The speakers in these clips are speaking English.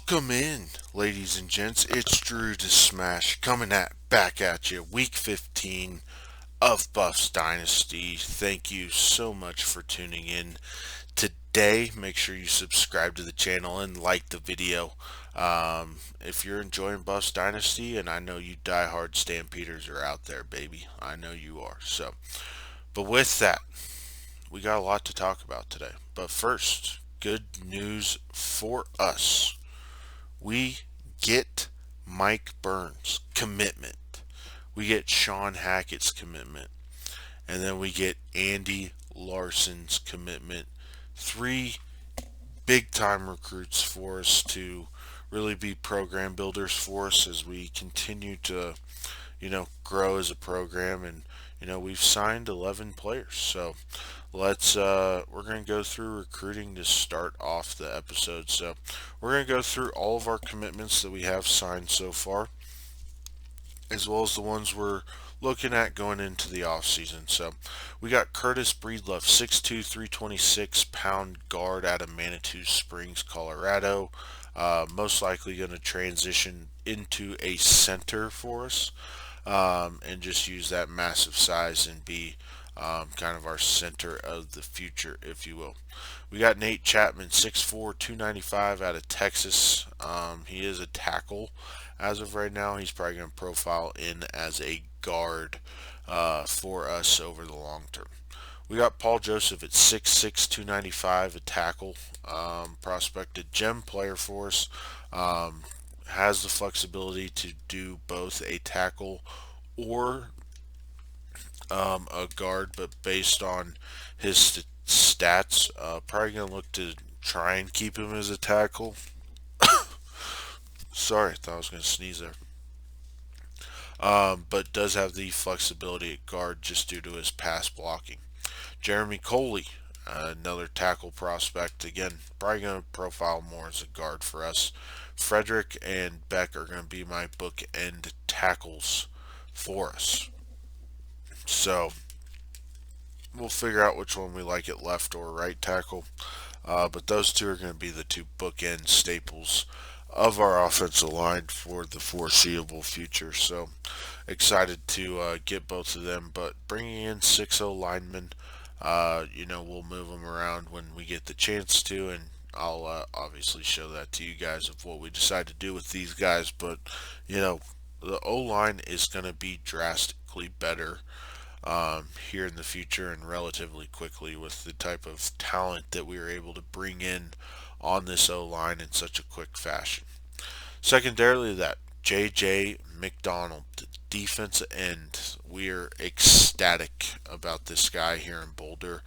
Welcome in, ladies and gents. It's Drew to Smash coming back at you. Week 15 of Buffs Dynasty. Thank you so much for tuning in today. Make sure you subscribe to the channel and like the video. If you're enjoying Buffs Dynasty, and I know you diehard Stampeders are out there, baby. I know you are. But with that, we got a lot to talk about today. But first, good news for us. We get Mike Burns' commitment. We get Sean Hackett's commitment. And then we get Andy Larson's commitment. Three big time recruits for us to really be program builders for us as we continue to, grow as a program. And, we've signed 11 players. So we're going to go through recruiting to start off the episode. So we're going to go through all of our commitments that we have signed so far, as well as the ones we're looking at going into the off season. So we got Curtis Breedlove, 6'2", 326-pound guard out of Manitou Springs, Colorado. Most likely going to transition into a center for us, and just use that massive size and be kind of our center of the future, if you will. We got Nate Chapman, 6'4", 295 out of Texas. He is a tackle as of right now. He's probably going to profile in as a guard for us over the long term. We got Paul Joseph at 6'6", 295, a tackle, prospected gem player for us. Has the flexibility to do both a tackle or a guard, but based on his stats, probably going to look to try and keep him as a tackle. Sorry, I thought I was going to sneeze there. But does have the flexibility at guard just due to his pass blocking. Jeremy Coley, another tackle prospect. Again, probably going to profile more as a guard for us. Frederick and Beck are going to be my bookend tackles for us. So we'll figure out which one we like at left or right tackle. But those two are going to be the two bookend staples of our offensive line for the foreseeable future. So excited to get both of them. But bringing in 6'0 linemen, we'll move them around when we get the chance to, and I'll obviously show that to you guys of what we decide to do with these guys. But the O line is going to be drastically better here in the future and relatively quickly with the type of talent that we were able to bring in on this O line in such a quick fashion. Secondarily, that J.J. McDonald, defensive end. We are ecstatic about this guy here in Boulder.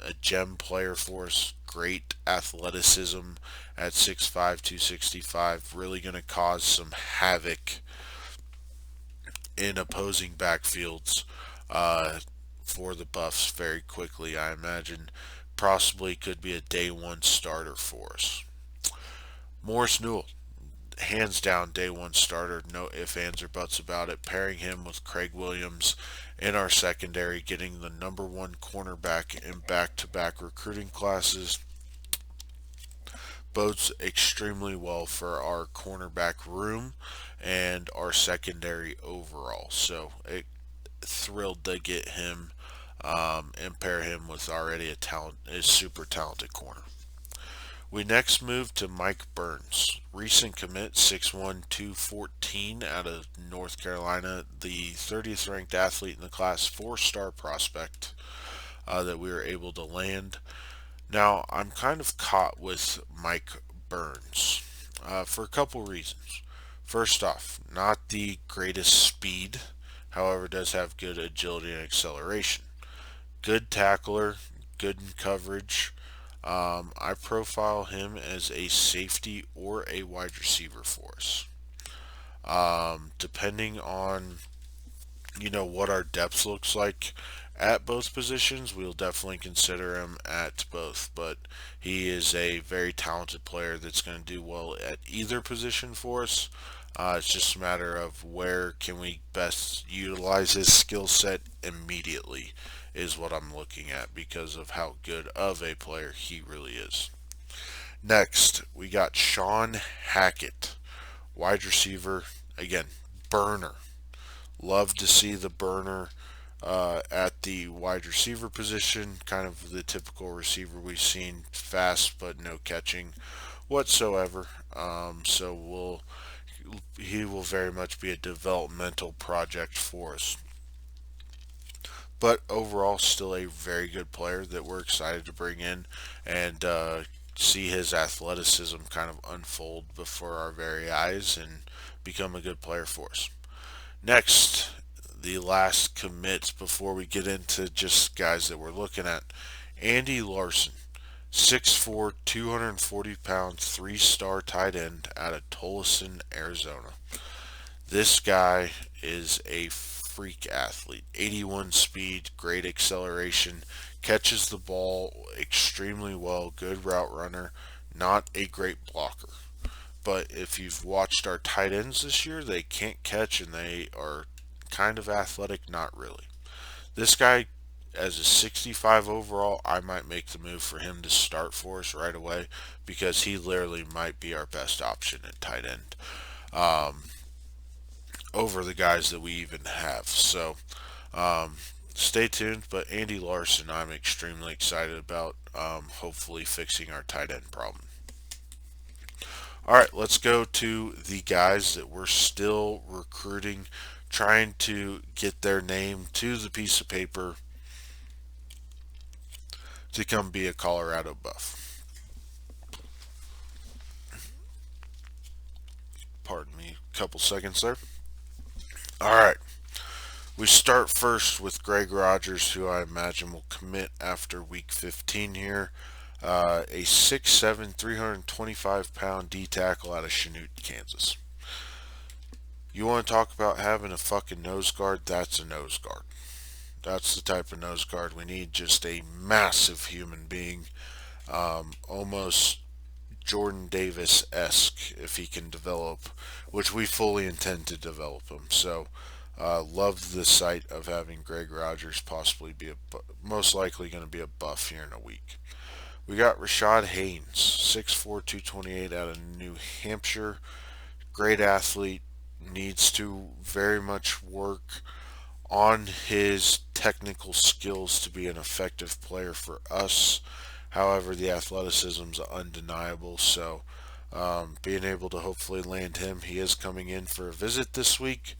A gem player for us, great athleticism at 6'5", 265, really going to cause some havoc in opposing backfields for the Buffs very quickly. I imagine possibly could be a day one starter for us. Morris Newell, hands down day one starter, no ifs, ands, or buts about it. Pairing him with Craig Williams in our secondary, getting the number one cornerback in back-to-back recruiting classes, bodes extremely well for our cornerback room and our secondary overall. So thrilled to get him and pair him with already a super talented corner. We next move to Mike Burns, recent commit, 6'1", 214 out of North Carolina, the 30th ranked athlete in the class, 4-star prospect that we were able to land. Now, I'm kind of caught with Mike Burns for a couple reasons. First off, not the greatest speed, however, does have good agility and acceleration. Good tackler, good in coverage. I profile him as a safety or a wide receiver for us. Depending on what our depth looks like at both positions, we'll definitely consider him at both. But he is a very talented player that's going to do well at either position for us. It's just a matter of where can we best utilize his skill set immediately is what I'm looking at because of how good of a player he really is. Next, we got Sean Hackett, wide receiver. Again, burner. Love to see the burner at the wide receiver position, kind of the typical receiver we've seen, fast but no catching whatsoever. He will very much be a developmental project for us. But overall, still a very good player that we're excited to bring in and see his athleticism kind of unfold before our very eyes and become a good player for us. Next, the last commits before we get into just guys that we're looking at. Andy Larson, 6'4", 240 pounds, 3-star tight end out of Tolleson, Arizona. This guy is a freak athlete. 81 speed, great acceleration, catches the ball extremely well, good route runner, not a great blocker. But if you've watched our tight ends this year, they can't catch and they are kind of athletic, not really. This guy, as a 65 overall, I might make the move for him to start for us right away because he literally might be our best option at tight end over the guys that we even have. So stay tuned. But Andy Larson, I'm extremely excited about hopefully fixing our tight end problem. All right, let's go to the guys that we're still recruiting, trying to get their name to the piece of paper to come be a Colorado Buff. Pardon me, a couple seconds there. All right, we start first with Greg Rogers, who I imagine will commit after week 15 here. A 6'7", 325-pound D tackle out of Chanute, Kansas. You want to talk about having a fucking nose guard? That's a nose guard. That's the type of nose guard we need. Just a massive human being, almost Jordan Davis-esque if he can develop, which we fully intend to develop him. So, love the sight of having Greg Rogers possibly be most likely going to be a buff here in a week. We got Rashad Haynes, 6'4", 228 out of New Hampshire. Great athlete, needs to very much work on his technical skills to be an effective player for us. However, the athleticism is undeniable, so being able to hopefully land him. He is coming in for a visit this week,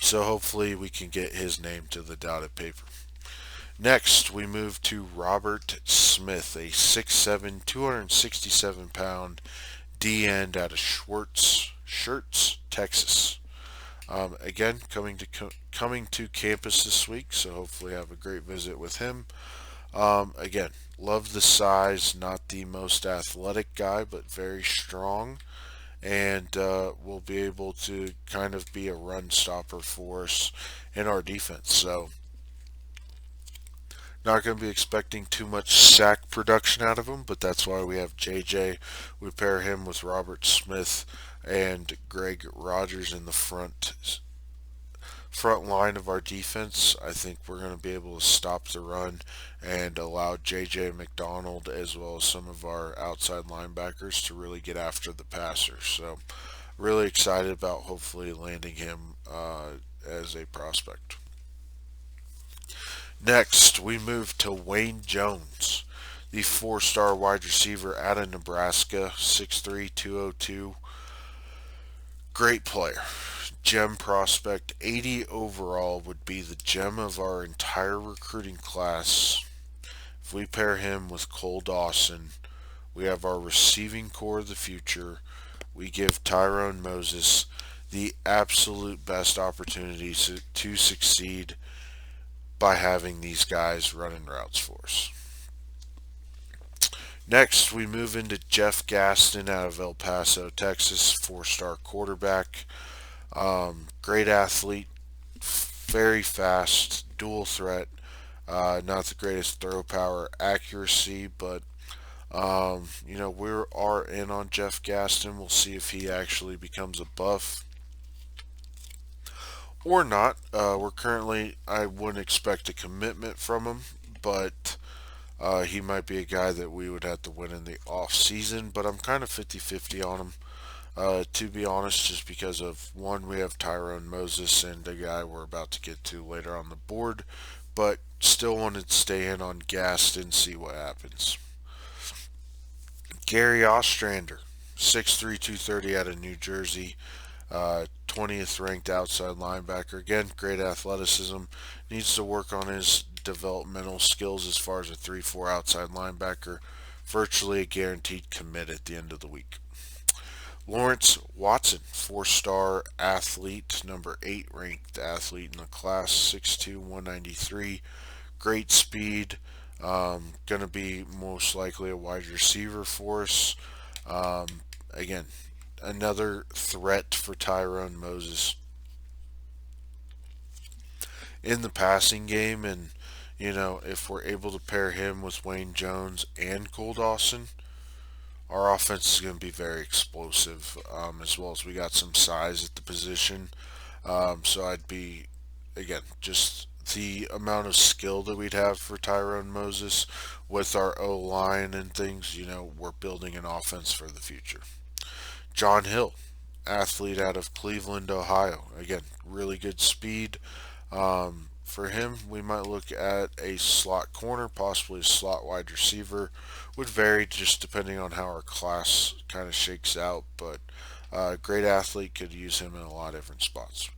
so hopefully we can get his name to the dotted paper. Next, we move to Robert Smith, a 6'7", 267-pound D-end out of Schertz, Texas. Again, coming to campus this week, so hopefully have a great visit with him. Again, love the size, not the most athletic guy, but very strong, and will be able to kind of be a run stopper for us in our defense. So, not going to be expecting too much sack production out of him, but that's why we have JJ. We pair him with Robert Smith and Greg Rogers in the front line of our defense. I think we're going to be able to stop the run and allow JJ McDonald as well as some of our outside linebackers to really get after the passer. So really excited about hopefully landing him as a prospect. Next, we move to Wayne Jones, the 4-star wide receiver out of Nebraska, 6'3", 202. Great player. Gem prospect. 80 overall would be the gem of our entire recruiting class. If we pair him with Cole Dawson, we have our receiving core of the future. We give Tyrone Moses the absolute best opportunities to succeed by having these guys running routes for us. Next, we move into Jeff Gaston out of El Paso, Texas, 4-star quarterback. Great athlete, very fast, dual threat. Not the greatest throw power accuracy, but we are in on Jeff Gaston. We'll see if he actually becomes a buff or not. I wouldn't expect a commitment from him, but He might be a guy that we would have to win in the off season, but I'm kind of 50-50 on him. To be honest, just because of one, we have Tyrone Moses and a guy we're about to get to later on the board, but still wanted to stay in on Gast and see what happens. Gary Ostrander, 6'3", 230 out of New Jersey, 20th ranked outside linebacker. Again, great athleticism. Needs to work on his developmental skills as far as a 3-4 outside linebacker. Virtually a guaranteed commit at the end of the week. Lawrence Watson, 4-star athlete, number 8 ranked athlete in the class, 6'2", 193. Great speed. Going to be most likely a wide receiver for us. Um, Again, another threat for Tyrone Moses in the passing game. And, if we're able to pair him with Wayne Jones and Cole Dawson, our offense is going to be very explosive, as well as we got some size at the position. So I'd be, again, just the amount of skill that we'd have for Tyrone Moses with our O line and things, we're building an offense for the future. John Hill, athlete out of Cleveland, Ohio. Again, really good speed. For him, we might look at a slot corner, possibly a slot wide receiver. Would vary just depending on how our class kind of shakes out, but great athlete, could use him in a lot of different spots.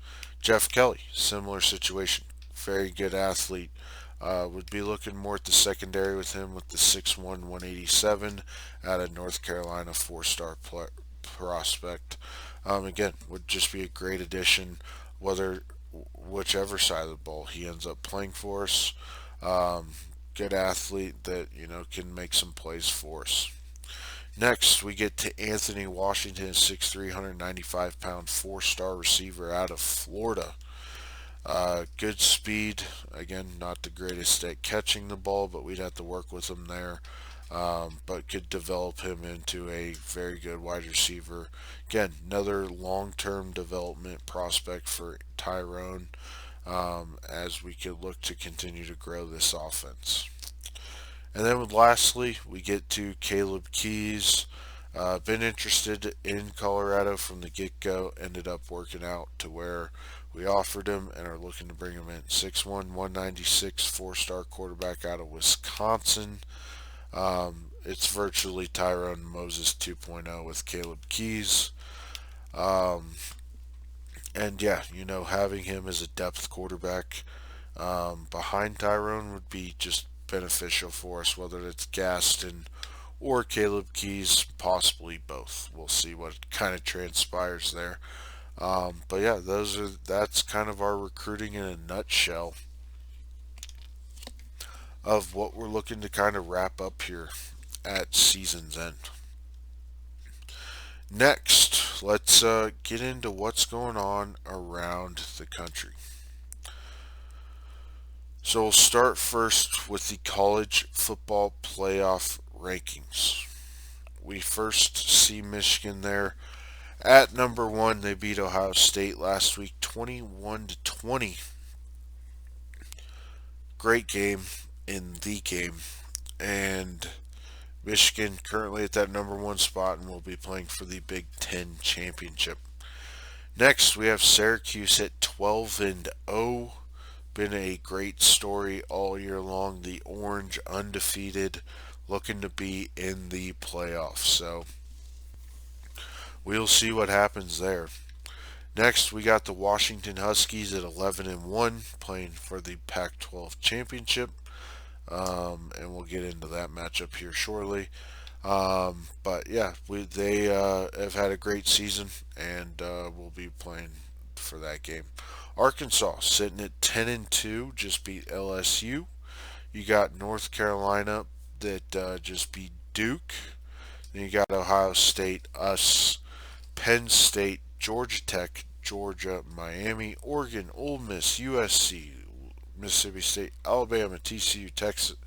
Jeff Kelly, similar situation. Very good athlete. Would be looking more at the secondary with him with the 6'1", 187 out of North Carolina, 4-star prospect. Again, would just be a great addition, whether whichever side of the ball he ends up playing for us. Um, Good athlete that can make some plays for us. Next, we get to Anthony Washington, 6'3", 195-pound, 4-star receiver out of Florida. Good speed. Again, not the greatest at catching the ball, but we'd have to work with him there. But could develop him into a very good wide receiver. Again, another long-term development prospect for Tyrone, as we could look to continue to grow this offense. And then lastly, we get to Caleb Keys. Been interested in Colorado from the get-go. Ended up working out to where we offered him and are looking to bring him in. 6'1", 196, 4-star quarterback out of Wisconsin. It's virtually Tyrone Moses 2.0 with Caleb Keys. Um, and yeah, having him as a depth quarterback behind Tyrone would be just beneficial for us, whether it's Gaston or Caleb Keys, possibly both. We'll see what kind of transpires there. But yeah, that's kind of our recruiting in a nutshell of what we're looking to kind of wrap up here at season's end. Next, let's get into what's going on around the country. So we'll start first with the college football playoff rankings. We first see Michigan there at number 1. They beat Ohio State last week 21-20. Great game in the game. And Michigan currently at that number 1 spot and will be playing for the Big Ten championship. Next, we have Syracuse at 12-0. Been a great story all year long. The Orange undefeated, looking to be in the playoffs. So we'll see what happens there. Next, we got the Washington Huskies at 11-1, playing for the Pac-12 championship. And we'll get into that matchup here shortly. But yeah, they have had a great season, and we'll be playing for that game. Arkansas sitting at 10-2, just beat LSU. You got North Carolina that just beat Duke. Then you got Ohio State, us, Penn State, Georgia Tech, Georgia, Miami, Oregon, Ole Miss, USC, Mississippi State, Alabama, TCU, Texas,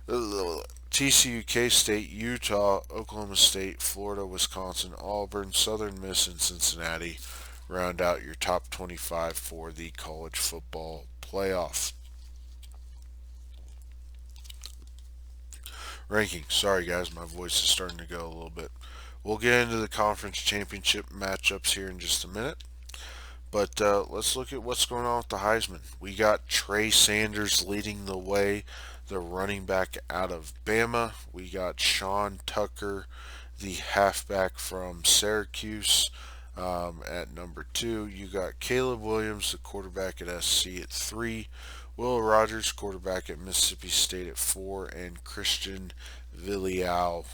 TCU, K-State, Utah, Oklahoma State, Florida, Wisconsin, Auburn, Southern Miss, and Cincinnati round out your top 25 for the college football playoff. rankings. Sorry, guys, my voice is starting to go a little bit. We'll get into the conference championship matchups here in just a minute. But let's look at what's going on with the Heisman. We got Trey Sanders leading the way, the running back out of Bama. We got Sean Tucker, the halfback from Syracuse, at number 2. You got Caleb Williams, the quarterback at SC, at 3. Will Rogers, quarterback at Mississippi State, at 4. And Christian Villial,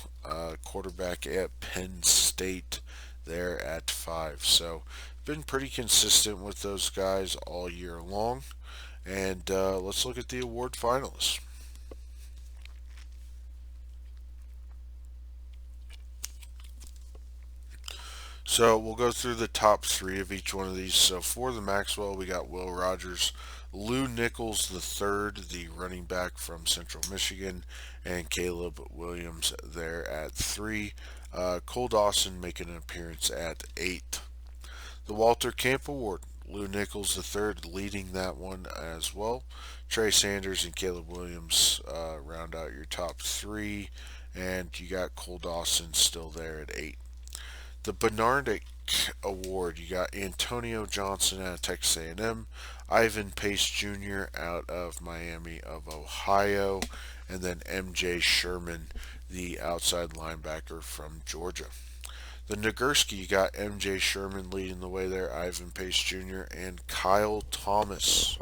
quarterback at Penn State, there at 5. So been pretty consistent with those guys all year long. And let's look at the award finalists. So we'll go through the top 3 of each one of these. So for the Maxwell, we got Will Rogers, Lou Nichols the third, the running back from Central Michigan, and Caleb Williams there at 3. Cole Dawson making an appearance at 8. The Walter Camp Award, Lou Nichols III leading that one as well. Trey Sanders and Caleb Williams round out your top 3, and you got Cole Dawson still there at 8. The Bernardic Award, you got Antonio Johnson out of Texas A&M, Ivan Pace Jr. out of Miami of Ohio, and then MJ Sherman, the outside linebacker from Georgia. The Nagurski, you got MJ Sherman leading the way there, Ivan Pace Jr., and Kyle Thomas,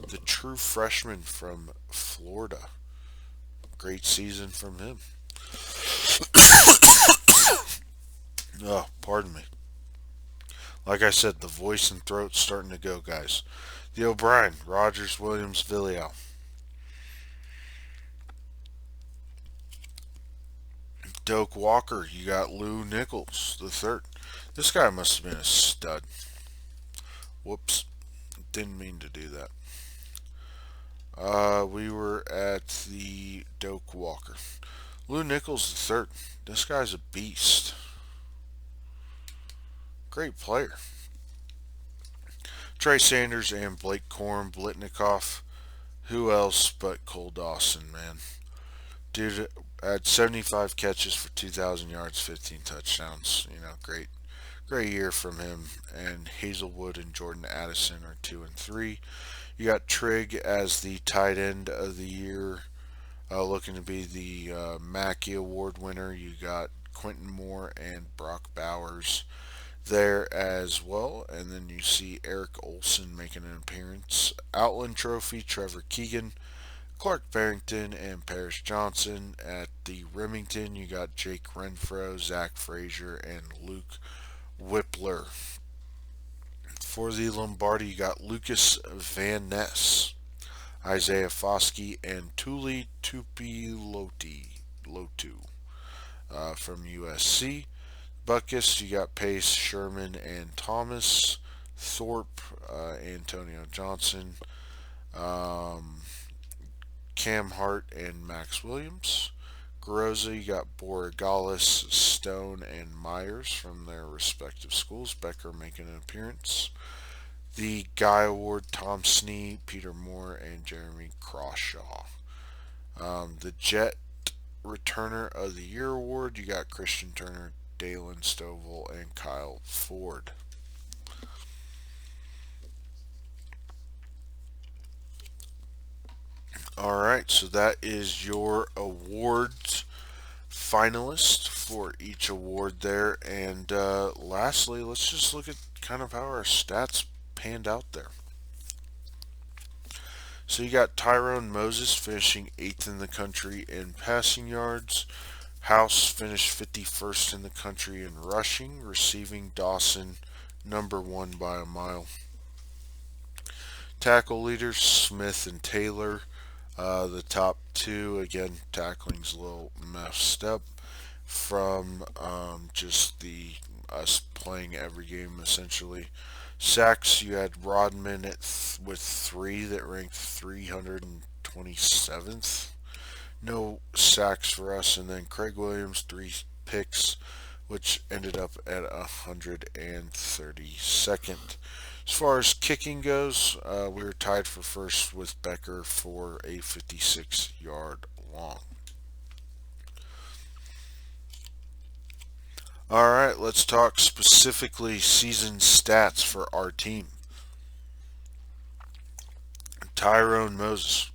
the true freshman from Florida. Great season from him. Oh, pardon me. Like I said, the voice and throat's starting to go, guys. The O'Brien, Rogers, Williams, Villial. Doak Walker, you got Lou Nichols the third. This guy must have been a stud. Whoops, didn't mean to do that. We were at the Doak Walker. Lou Nichols the third. This guy's a beast. Great player. Trey Sanders and Blake Corum, Blitnikoff. Who else but Cole Dawson, man? Dude had 75 catches for 2,000 yards, 15 touchdowns. Great year from him. And Hazelwood and Jordan Addison are 2 and 3. You got Trigg as the tight end of the year, looking to be the Mackey Award winner. You got Quentin Moore and Brock Bowers there as well. And then you see Eric Olson making an appearance. Outland Trophy, Trevor Keegan, Clark Barrington, and Paris Johnson. At the Remington, you got Jake Renfro, Zach Frazier, and Luke Whippler. For the Lombardi, you got Lucas Van Ness, Isaiah Foskey, and Tuli Tupilotu from USC. Buckus, you got Pace, Sherman, and Thomas. Thorpe, Antonio Johnson, Cam Hart, and Max Williams. Garoza, you got Borregales, Stone, and Myers from their respective schools. Becker making an appearance. The Guy Award, Tom Snee, Peter Moore, and Jeremy Crawshaw. The Jet Returner of the Year Award, you got Christian Turner, Dalen Stovall, and Kyle Ford. Alright, so that is your awards finalist for each award there. And lastly, let's just look at kind of how our stats panned out there. So you got Tyrone Moses finishing 8th in the country in passing yards. House finished 51st in the country in rushing. Receiving, Dawson number 1 by a mile. Tackle leaders, Smith and Taylor. The top 2, again, tackling's a little messed up from just the us playing every game essentially. Sacks, you had Rodman with 3 that ranked 327th. No sacks for us, and then Craig Williams 3 picks, which ended up at 132nd. As far as kicking goes, we were tied for first with Becker for a 56-yard long. All right, let's talk specifically season stats for our team. Tyrone Moses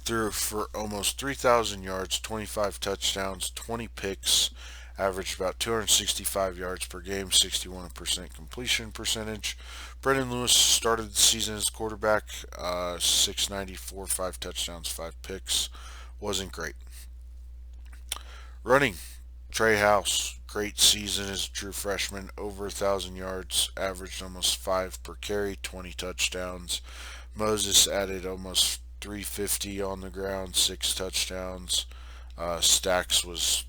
threw for almost 3,000 yards, 25 touchdowns, 20 picks, averaged about 265 yards per game, 61% completion percentage. Brendan Lewis started the season as quarterback, 694, 5 touchdowns, 5 picks. Wasn't great. Running, Trey House, great season as a true freshman, over 1,000 yards, averaged almost 5 per carry, 20 touchdowns. Moses added almost 350 on the ground, 6 touchdowns. Stacks was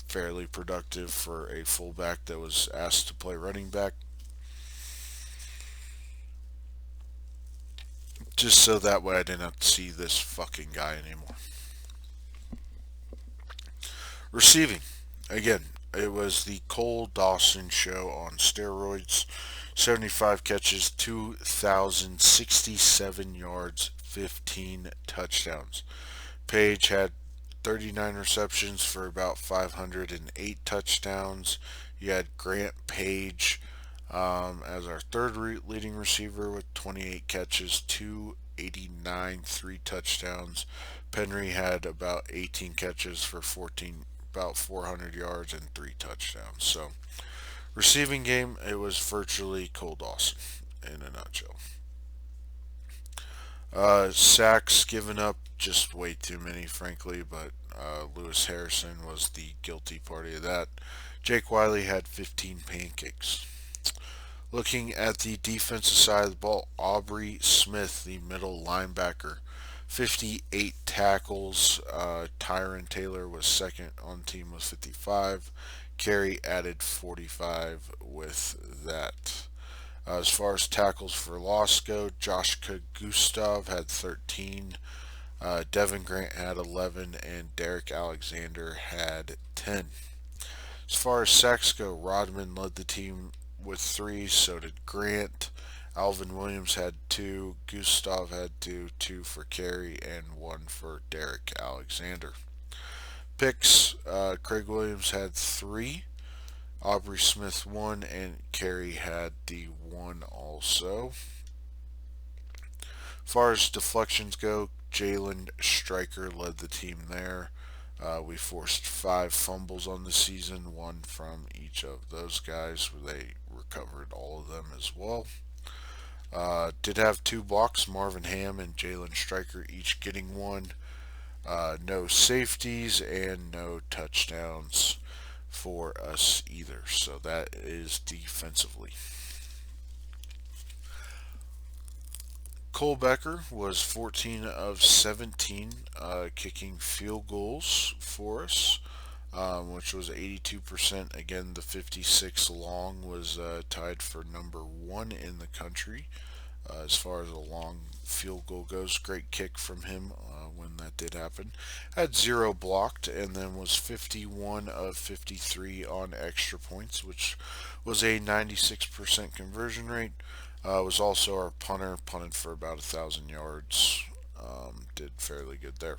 fairly productive for a fullback that was asked to play running back. Just so that way I didn't have to see this fucking guy anymore. Receiving. Again, it was the Cole Dawson show on steroids. 75 catches, 2,067 yards, 15 touchdowns. Page had 39 receptions for about 508 touchdowns. You had Grant Page as our third leading receiver with 28 catches, 289, 3 touchdowns. Penry had about 18 catches for 14, about 400 yards and 3 touchdowns. So, receiving game, it was virtually Cole Dawson in a nutshell. Sacks given up, just way too many, frankly, but Lewis Harrison was the guilty party of that. Jake Wiley had 15 pancakes. Looking at the defensive side of the ball, Aubrey Smith, the middle linebacker, 58 tackles. Tyron Taylor was second on the team with 55. Carey added 45 with that. As far as tackles for loss go, Josh Gustav had 13, Devin Grant had 11, and Derek Alexander had 10. As far as sacks go, Rodman led the team with 3, so did Grant. Alvin Williams had 2, Gustav had 2, 2 for Carey, and 1 for Derek Alexander. Picks, Craig Williams had 3, Aubrey Smith 1, and Carey had the 1 also. As far as deflections go, Jalen Stryker led the team there. We forced 5 fumbles on the season, 1 from each of those guys. They recovered all of them as well. Did have 2 blocks, Marvin Ham and Jalen Stryker each getting 1. No safeties and no touchdowns for us either. So that is defensively. Cole Becker was 14 of 17 kicking field goals for us, which was 82%. Again, the 56 long was tied for number 1 in the country as far as a long field goal goes. Great kick from him when that did happen. Had 0 blocked and then was 51 of 53 on extra points, which was a 96% conversion rate. Was also our punter, punted for about 1,000 yards. Did fairly good there.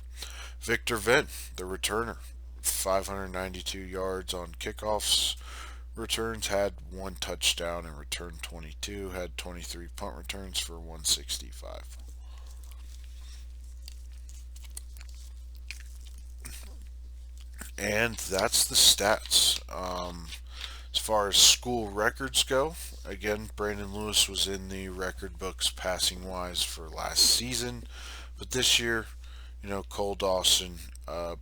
Victor Venn, the returner, 592 yards on kickoffs. Returns, had 1 touchdown and returned 22. Had 23 punt returns for 165. And that's the stats. As far as school records go, again, Brandon Lewis was in the record books passing wise for last season. But this year, Cole Dawson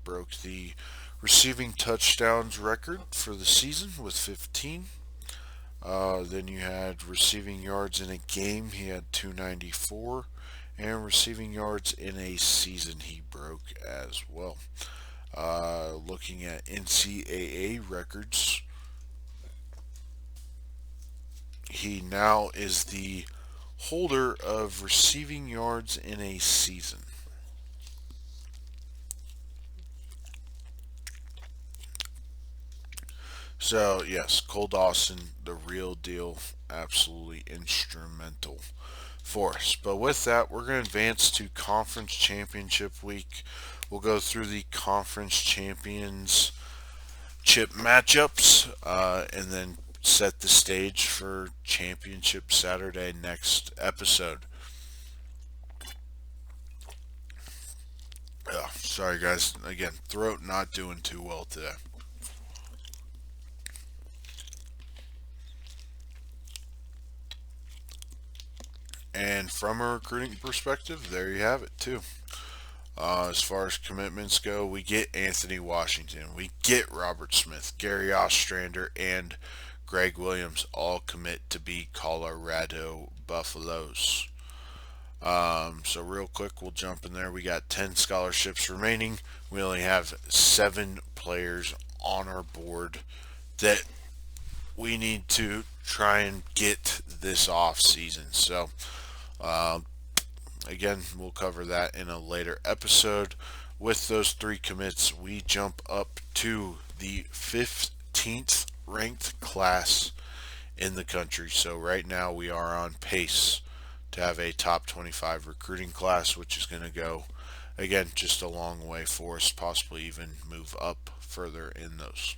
broke the receiving touchdowns record for the season with 15. Then you had receiving yards in a game, he had 294. And receiving yards in a season, he broke as well. Looking at NCAA records, he now is the holder of receiving yards in a season. So, yes, Cole Dawson, the real deal, absolutely instrumental for us. But with that, we're going to advance to Conference Championship Week. We'll go through the conference champions matchups, and then set the stage for Championship Saturday next episode. Sorry guys, again, throat not doing too well today. And from a recruiting perspective, there you have it too. As far as commitments go, we get Anthony Washington, we get Robert Smith, Gary Ostrander, and Greg Williams all commit to be Colorado Buffaloes. So real quick, we'll jump in there. We got 10 scholarships remaining. We only have 7 players on our board that we need to try and get this off season. So uh, again, we'll cover that in a later episode. With those 3 commits, we jump up to the 15th ranked class in the country. So right now we are on pace to have a top 25 recruiting class, which is going to go, again, just a long way for us, possibly even move up further in those.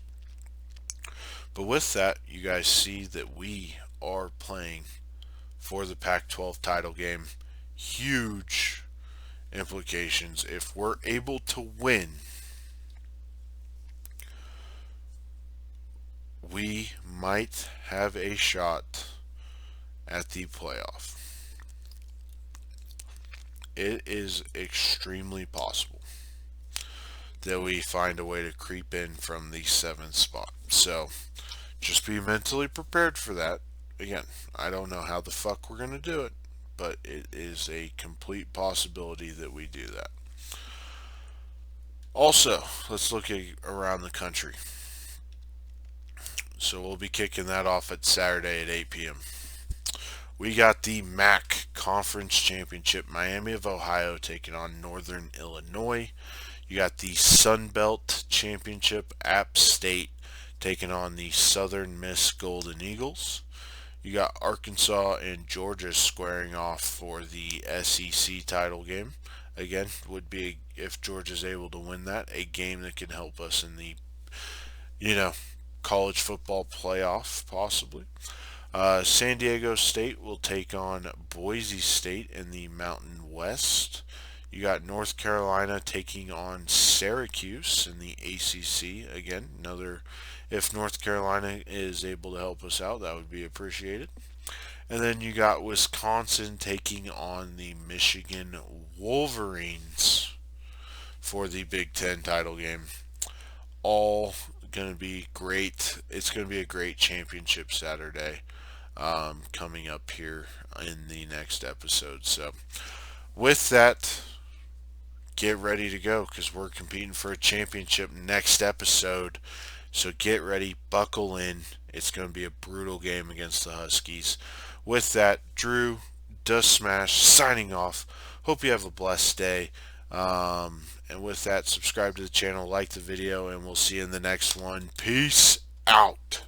But with that, you guys see that we are playing for the Pac-12 title game. Huge implications. If we're able to win, we might have a shot at the playoff. It is extremely possible that we find a way to creep in from the 7th spot. So just be mentally prepared for that. Again, I don't know how the fuck we're going to do it, but it is a complete possibility that we do that. Also, let's look at around the country. So we'll be kicking that off at Saturday at 8 p.m. We got the MAC Conference Championship, Miami of Ohio taking on Northern Illinois. You got the Sun Belt Championship, App State taking on the Southern Miss Golden Eagles. You got Arkansas and Georgia squaring off for the SEC title game. Again, would be, if Georgia's able to win that, a game that can help us in the, college football playoff, possibly. San Diego State will take on Boise State in the Mountain West. You got North Carolina taking on Syracuse in the ACC. Again, if North Carolina is able to help us out, that would be appreciated. And then you got Wisconsin taking on the Michigan Wolverines for the Big Ten title game. All going to be great. It's going to be a great championship Saturday coming up here in the next episode. So with that, get ready to go because we're competing for a championship next episode. So get ready, buckle in. It's going to be a brutal game against the Huskies. With that, Drew does Smash signing off. Hope you have a blessed day. And with that, subscribe to the channel, like the video, and we'll see you in the next one. Peace out.